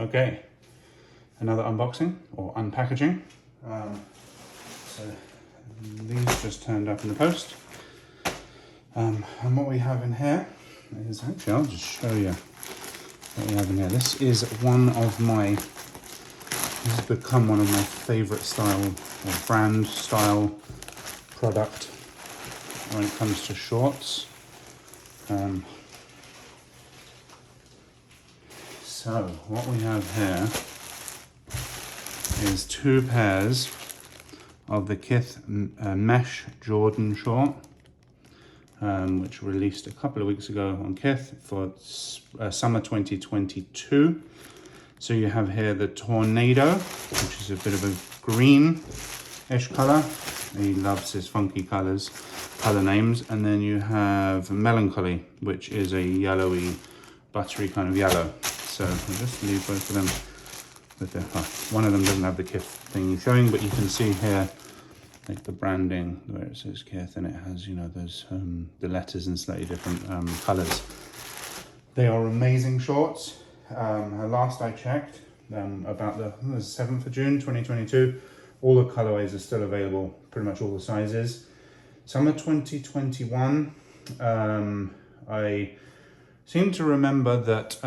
Okay, another unboxing or unpackaging. So these just turned up in the post. And what we have in here is, actually I'll just show you what we have in here. This has become one of my favorite style or brand style product when it comes to shorts. So what we have here is two pairs of the Kith mesh Jordan short, which released a couple of weeks ago on Kith for summer 2022. So you have here the Tornado, which is a bit of a green-ish color. He loves his funky color names. And then you have Melancholy, which is a yellowy, buttery kind of yellow. So I'll just leave both of them with one of them doesn't have the Kith thing showing, but you can see here like the branding where it says Kith, and it has, you know, those the letters in slightly different colors. They are amazing shorts. Last I checked, about the 7th of June 2022, all the colorways are still available, pretty much all the sizes. Summer 2021, I seem to remember that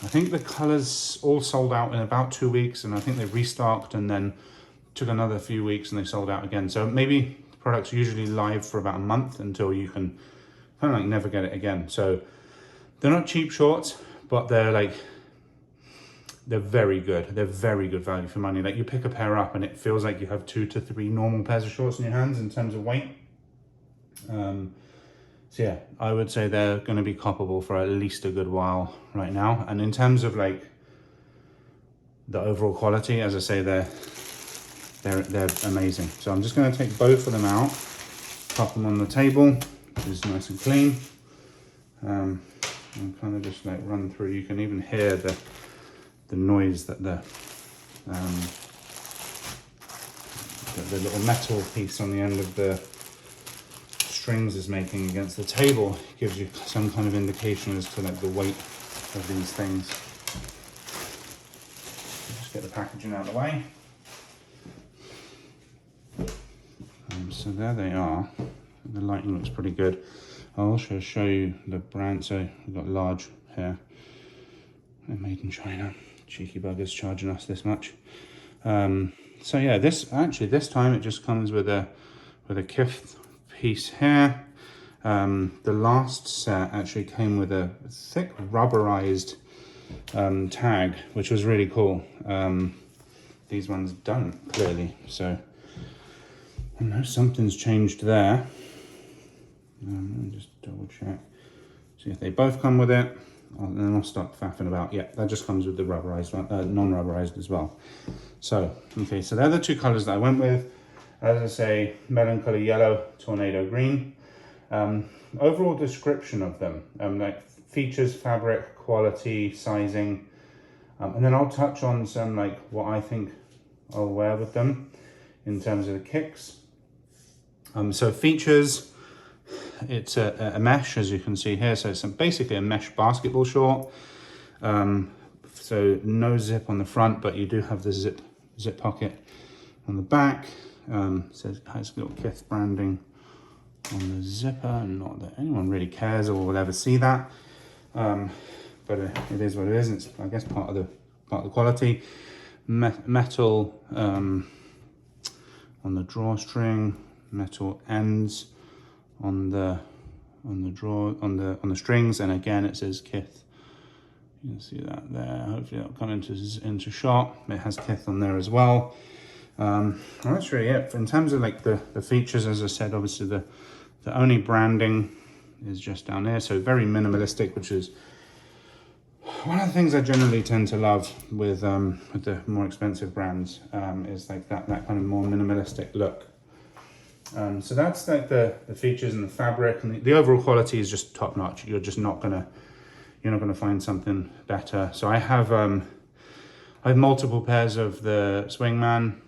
I think the colors all sold out in about 2 weeks, and I think they restocked and then took another few weeks and they sold out again. So maybe the product's usually live for about a month until you can kind of like never get it again. So they're not cheap shorts, but they're very good. They're very good value for money. Like, you pick a pair up and it feels like you have 2 to 3 normal pairs of shorts in your hands in terms of weight. So yeah, I would say they're going to be coppable for at least a good while right now. And in terms of like the overall quality, as I say, they're amazing. So I'm just going to take both of them out, pop them on the table, which is nice and clean. And kind of just like run through. You can even hear the noise that the little metal piece on the end of the strings is making against the table. It gives you some kind of indication as to like the weight of these things. Just get the packaging out of the way. So there they are. The lighting looks pretty good. I'll also show you the brand. So we've got large here. They're made in China. Cheeky buggers charging us this much. So yeah, this time it just comes with a Kith piece here. The last set actually came with a thick rubberized tag, which was really cool. These ones don't, clearly, so I know something's changed there. Let me just double check, see if they both come with it, and then I'll start faffing about. Yeah, that just comes with the rubberized one, non-rubberized as well. So okay, so they're the two colors that I went with. As I say, Melancholy yellow, Tornado green. Overall description of them, like features, fabric, quality, sizing, and then I'll touch on some like what I think I'll wear with them in terms of the kicks. So features, it's a mesh, as you can see here. So it's basically a mesh basketball short. So no zip on the front, but you do have the zip pocket on the back. Says it has little Kith branding on the zipper. Not that anyone really cares or will ever see that, but it is what it is. It's, I guess, part of the quality. Metal on the drawstring, metal ends on the strings, and again it says Kith. You can see that there. Hopefully that'll come into shot. It has Kith on there as well. And that's really it. In terms of like the features, as I said, obviously the only branding is just down there. So very minimalistic, which is one of the things I generally tend to love with the more expensive brands, is like that kind of more minimalistic look. So that's like the features and the fabric, and the overall quality is just top notch. You're not gonna find something better. So I have multiple pairs of the Swingman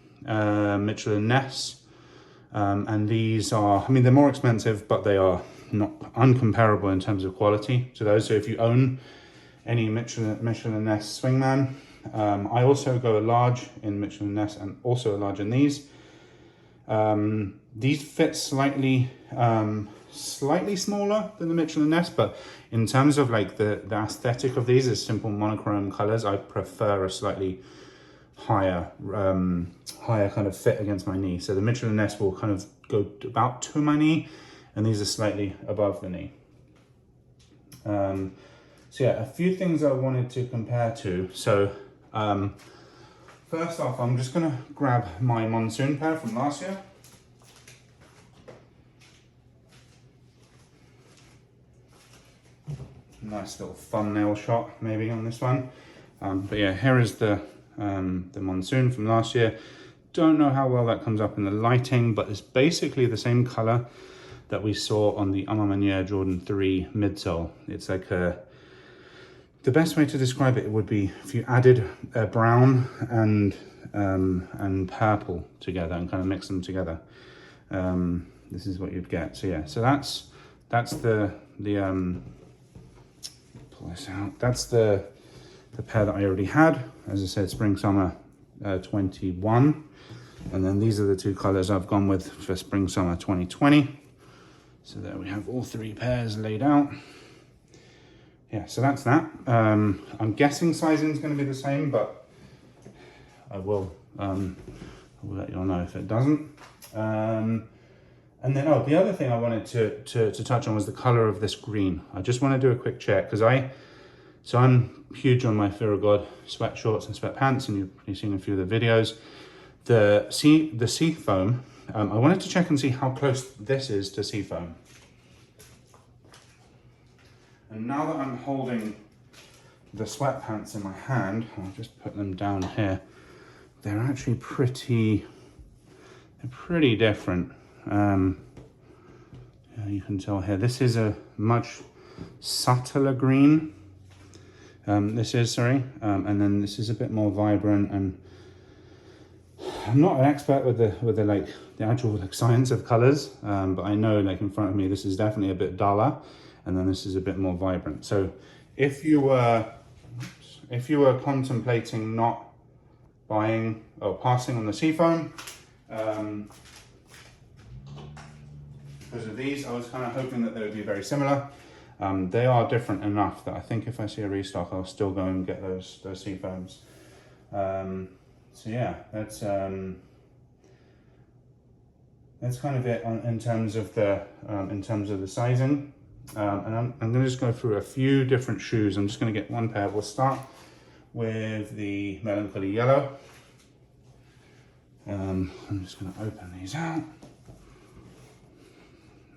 Mitchell & Ness, and these are, I mean, they're more expensive, but they are not uncomparable in terms of quality to those. So if you own any Michelin Ness Swingman. I also go a large in Michelin Ness and also a large in these. These fit slightly smaller than the Michelin Ness, but in terms of like the aesthetic of these as simple monochrome colors, I prefer a slightly higher kind of fit against my knee. So the Michelin Ness will kind of go about to my knee, and these are slightly above the knee. So yeah, a few things I wanted to compare to. So first off, I'm just gonna grab my monsoon pair from last year. Nice little thumbnail shot maybe on this one. But yeah, here is the monsoon from last year. Don't know how well that comes up in the lighting, but it's basically the same color that we saw on the A Ma Maniére Jordan 3 midsole. It's like the best way to describe it would be if you added brown and purple together and kind of mix them together. This is what you'd get. So yeah, so that's the pull this out. That's the pair that I already had. As I said, spring summer 21, and then these are the two colors I've gone with for spring summer 2020. So there we have all three pairs laid out. Yeah, so that's that. I'm guessing sizing is going to be the same, but I will let you all know if it doesn't. And then, the other thing I wanted to touch on was the color of this green. I just want to do a quick check because I'm huge on my Fear of God sweat shorts and sweatpants, and you've probably seen a few of the videos. The sea foam. I wanted to check and see how close this is to sea foam. And now that I'm holding the sweatpants in my hand, I'll just put them down here. They're actually pretty different. You can tell here, this is a much subtler green. And then this is a bit more vibrant, and I'm not an expert with the actual science of colors, but I know in front of me this is definitely a bit duller, and then this is a bit more vibrant. So if you were contemplating not buying or passing on the seafoam because of these, I was kind of hoping that they would be very similar. They are different enough that I think if I see a restock, I'll still go and get those seafoams. So yeah, that's kind of it in terms of the sizing. And I'm going to just go through a few different shoes. I'm just going to get one pair. We'll start with the Melancholy Yellow. I'm just going to open these out.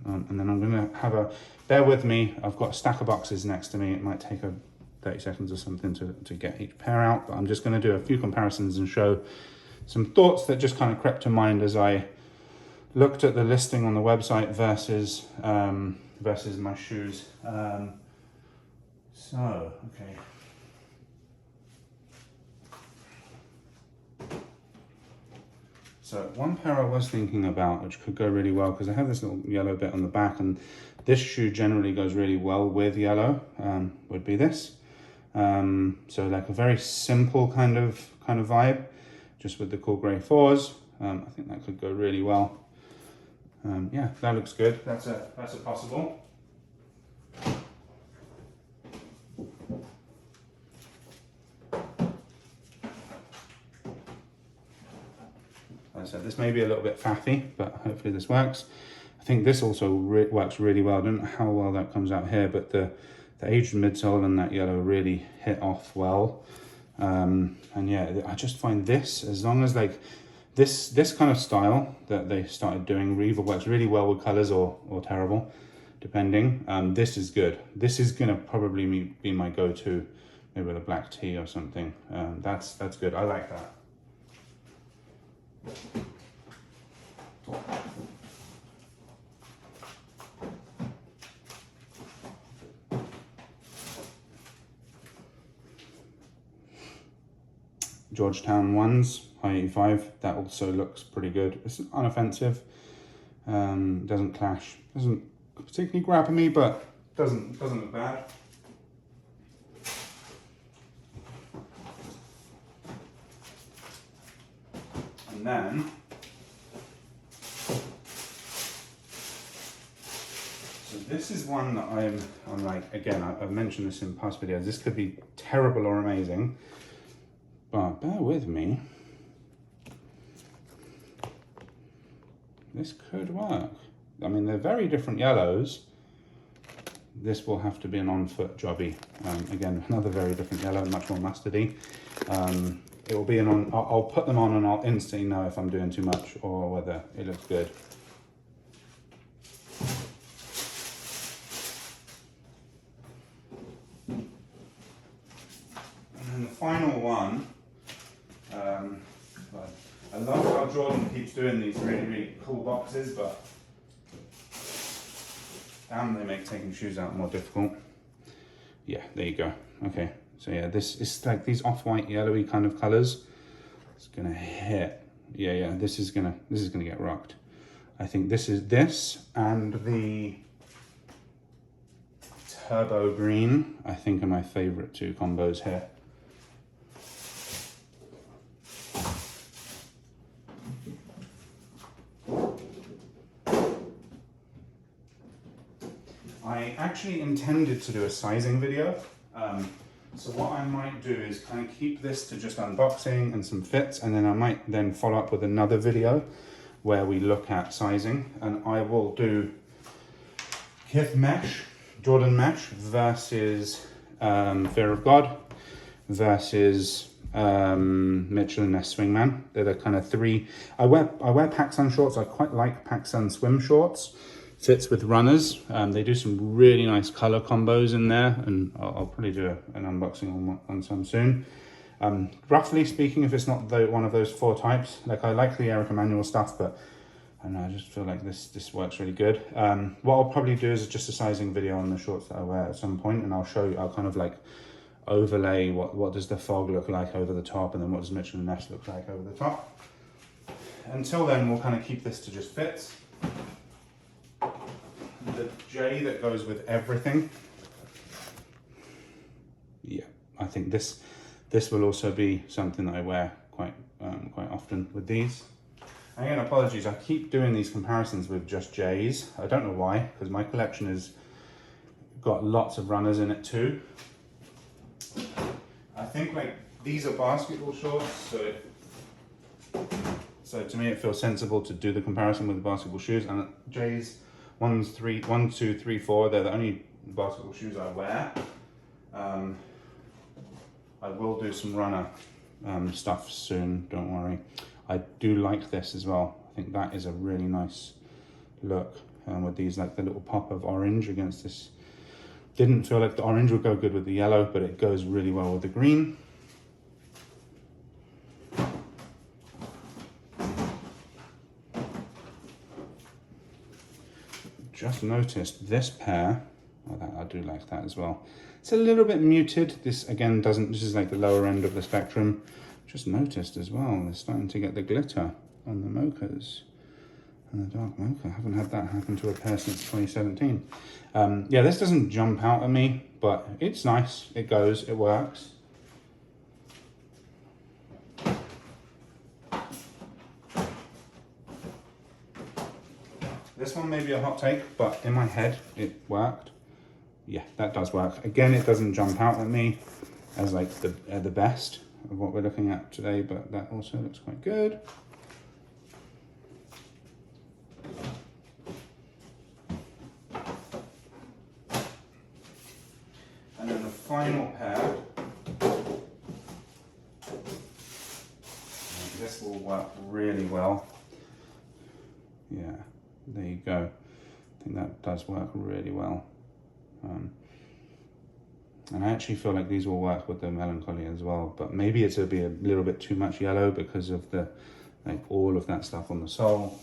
And then I'm going to have bear with me, I've got a stack of boxes next to me. It might take 30 seconds or something to get each pair out, but I'm just going to do a few comparisons and show some thoughts that just kind of crept to mind as I looked at the listing on the website versus my shoes. Okay. So one pair I was thinking about, which could go really well, because I have this little yellow bit on the back, and this shoe generally goes really well with yellow, would be this. So like a very simple kind of vibe, just with the cool grey 4s. I think that could go really well. Yeah, that looks good. That's a possible. As I said, this may be a little bit faffy, but hopefully this works. I think this also works really well. I don't know how well that comes out here, but the aged midsole and that yellow really hit off well. And yeah, I just find this, as long as this kind of style that they started doing either works really well with colors or terrible, depending. This is good. This is gonna probably be my go-to, maybe with a black tee or something. That's good. I like that. Georgetown ones, high 85, that also looks pretty good. It's unoffensive, doesn't clash, doesn't particularly grab me, but doesn't look bad. And then, so this is one that I'm like, again, I've mentioned this in past videos, this could be terrible or amazing, but bear with me. This could work. I mean, they're very different yellows. This will have to be an on-foot jobby. Again, another very different yellow, much more mustardy. It will be an on, I'll put them on and I'll instantly know if I'm doing too much or whether it looks good. And then the final one, I love how Jordan keeps doing these really, really cool boxes, but damn, they make taking shoes out more difficult. Yeah, there you go. Okay, so yeah, this is like these off-white, yellowy kind of colors. It's gonna hit. Yeah, this is gonna get rocked. I think this and the turbo green, I think, are my favorite two combos here. I actually intended to do a sizing video. So what I might do is kind of keep this to just unboxing and some fits, and then I might then follow up with another video where we look at sizing, and I will do Kith mesh, Jordan mesh versus Fear of God versus Mitchell & Ness Swingman. They're the kind of three. I wear PacSun shorts. I quite like PacSun swim shorts. Fits with runners. They do some really nice color combos in there, and I'll probably do an unboxing on some soon. Roughly speaking, if it's not one of those four types, like I like the Eric Emanuel stuff, but I don't know, I just feel like this works really good. What I'll probably do is just a sizing video on the shorts that I wear at some point, and I'll show you, I'll kind of like overlay what does the fog look like over the top, and then what does Mitchell & Ness look like over the top. Until then, we'll kind of keep this to just fits. The J that goes with everything. Yeah, I think this will also be something that I wear quite often with these. Again, apologies, I keep doing these comparisons with just J's. I don't know why, because my collection has got lots of runners in it too. I think like these are basketball shorts, so to me it feels sensible to do the comparison with the basketball shoes. And J's 1, 2, 3, 4, they're the only basketball shoes I wear. I will do some runner stuff soon, don't worry. I do like this as well. I think that is a really nice look with these, like the little pop of orange against this. Didn't feel like the orange would go good with the yellow, but it goes really well with the green. Just noticed this pair, I do like that as well. It's a little bit muted. This again this is like the lower end of the spectrum. Just noticed as well, they're starting to get the glitter on the mochas and the dark mocha. I haven't had that happen to a pair since 2017. Yeah, this doesn't jump out at me, but it's nice. It goes, it works. This one may be a hot take, but in my head, it worked. Yeah, that does work. Again, it doesn't jump out at me as like the best of what we're looking at today, but that also looks quite good. And then the final pair, this will work really well. Yeah, there you go. I think that does work really well. And I actually feel like these will work with the Melancholy as well, but maybe it'll be a little bit too much yellow because of the all of that stuff on the sole.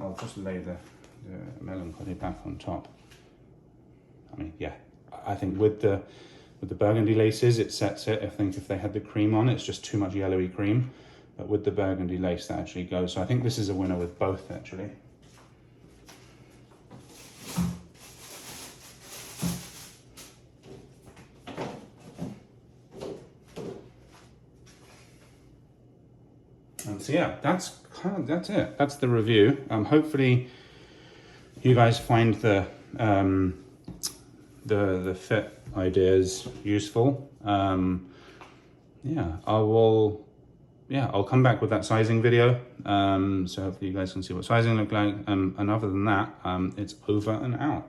I'll just lay the Melancholy back on top. I mean, yeah, I think with the burgundy laces, it sets it. I think if they had the cream on, it's just too much yellowy cream, but with the burgundy lace, that actually goes. So I think this is a winner with both, actually. And So yeah, that's it. That's the review. Hopefully you guys find the fit ideas useful. Yeah, I'll come back with that sizing video. So hopefully you guys can see what sizing look like. And other than that, it's over and out.